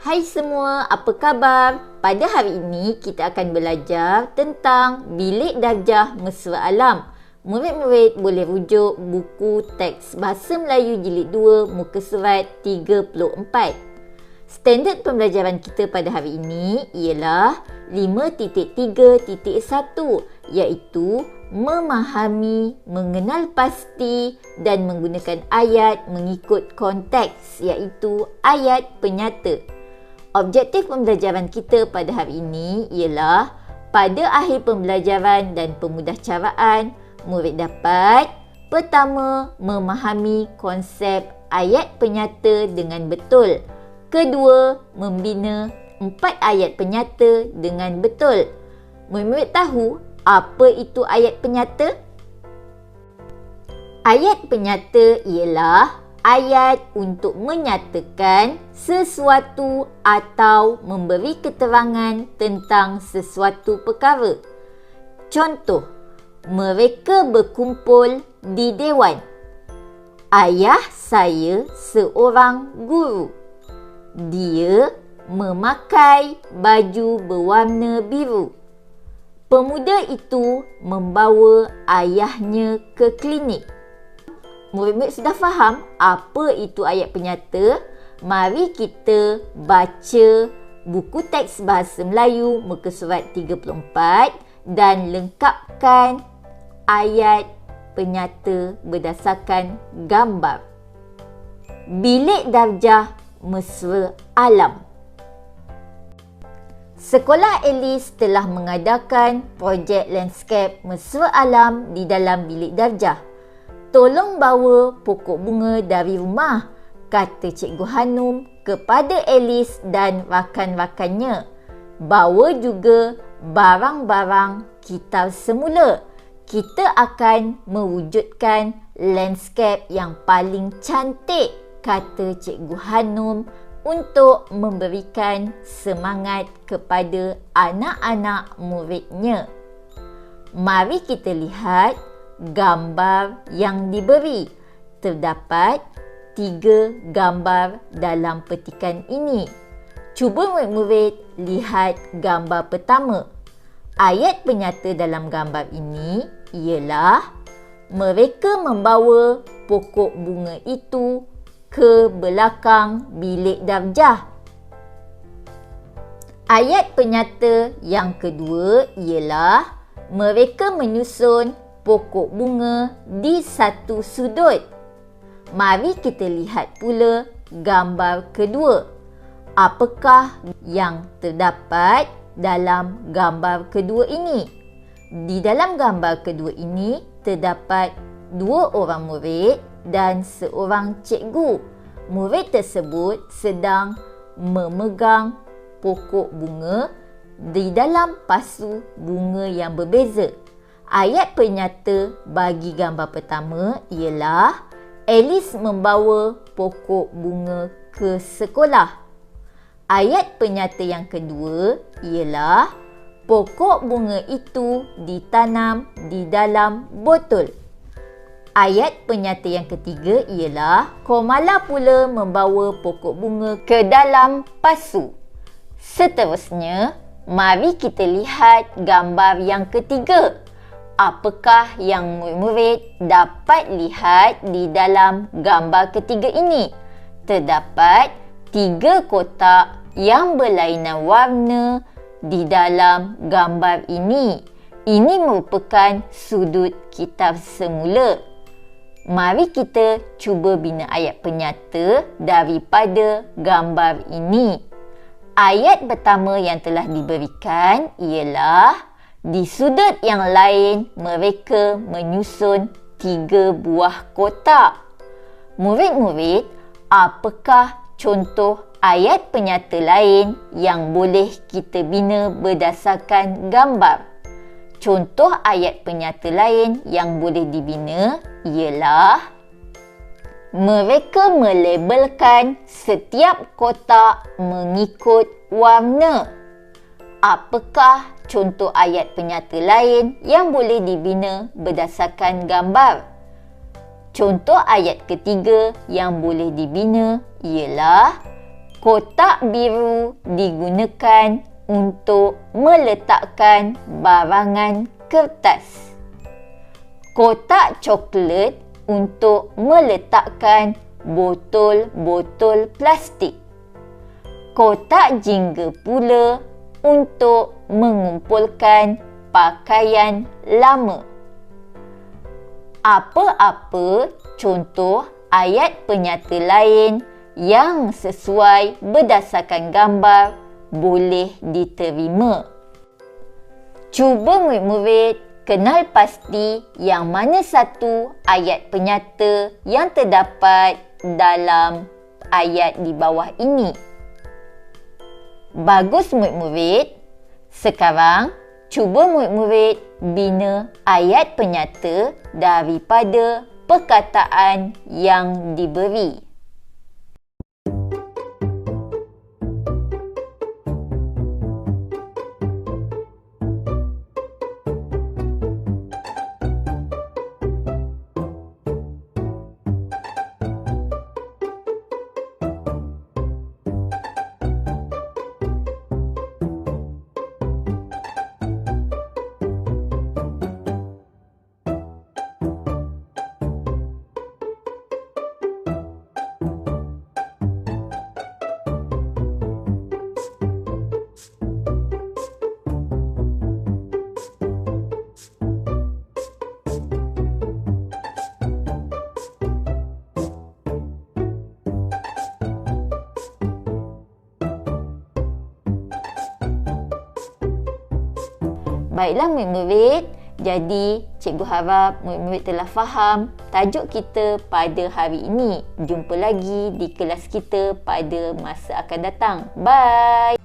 Hai semua, apa khabar? Pada hari ini kita akan belajar tentang bilik darjah mesra alam. Murid-murid boleh rujuk buku teks Bahasa Melayu Jilid 2 muka surat 34. Standard pembelajaran kita pada hari ini ialah 5.3.1 iaitu memahami, mengenal pasti dan menggunakan ayat mengikut konteks iaitu ayat penyata. Objektif pembelajaran kita pada hari ini ialah pada akhir pembelajaran dan pemudahcaraan, murid dapat pertama, memahami konsep ayat penyata dengan betul. Kedua, membina 4 ayat penyata dengan betul. Murid-murid tahu apa itu ayat penyata? Ayat penyata ialah ayat untuk menyatakan sesuatu atau memberi keterangan tentang sesuatu perkara. Contoh, mereka berkumpul di dewan. Ayah saya seorang guru. Dia memakai baju berwarna biru. Pemuda itu membawa ayahnya ke klinik. Murid-murid sudah faham apa itu ayat penyata? Mari kita baca buku teks Bahasa Melayu muka surat 34 dan lengkapkan ayat penyata berdasarkan gambar. Bilik darjah mesra alam. Sekolah Alice telah mengadakan projek landscape mesra alam di dalam bilik darjah. Tolong bawa pokok bunga dari rumah, kata Cikgu Hanum kepada Alice dan rakan-rakannya. Bawa juga barang-barang kita semula. Kita akan mewujudkan landscape yang paling cantik, kata Cikgu Hanum untuk memberikan semangat kepada anak-anak muridnya. Mari kita lihat gambar yang diberi. Terdapat 3 gambar dalam petikan ini. Cuba murid-murid lihat gambar pertama. Ayat penyata dalam gambar ini ialah mereka membawa pokok bunga itu ke belakang bilik darjah. Ayat penyata yang kedua ialah mereka menyusun pokok bunga di satu sudut. Mari kita lihat pula gambar kedua. Apakah yang terdapat dalam gambar kedua ini? Di dalam gambar kedua ini terdapat 2 orang murid dan seorang cikgu. Murid tersebut sedang memegang pokok bunga di dalam pasu bunga yang berbeza. Ayat penyata bagi gambar pertama ialah Alice membawa pokok bunga ke sekolah. Ayat penyata yang kedua ialah pokok bunga itu ditanam di dalam botol. Ayat penyata yang ketiga ialah Komala pula membawa pokok bunga ke dalam pasu. Seterusnya, mari kita lihat gambar yang ketiga. Apakah yang murid-murid dapat lihat di dalam gambar ketiga ini? Terdapat 3 kotak yang berlainan warna di dalam gambar ini. Ini merupakan sudut kitab semula. Mari kita cuba bina ayat penyata daripada gambar ini. Ayat pertama yang telah diberikan ialah di sudut yang lain, mereka menyusun 3 buah kotak. Murid-murid, apakah contoh ayat penyata lain yang boleh kita bina berdasarkan gambar? Contoh ayat penyata lain yang boleh dibina ialah mereka melabelkan setiap kotak mengikut warna. Apakah contoh ayat penyata lain yang boleh dibina berdasarkan gambar? Contoh ayat ketiga yang boleh dibina ialah Kotak biru digunakan untuk meletakkan barangan kertas. Kotak coklat untuk meletakkan botol-botol plastik. Kotak jingga pula untuk mengumpulkan pakaian lama. Apa-apa contoh ayat penyata lain yang sesuai berdasarkan gambar boleh diterima. Cuba murid-murid kenal pasti yang mana satu ayat penyata yang terdapat dalam ayat di bawah ini. Bagus murid-murid. Sekarang cuba murid-murid bina ayat penyata daripada perkataan yang diberi. Baiklah murid-murid, jadi cikgu harap murid-murid telah faham tajuk kita pada hari ini. Jumpa lagi di kelas kita pada masa akan datang. Bye!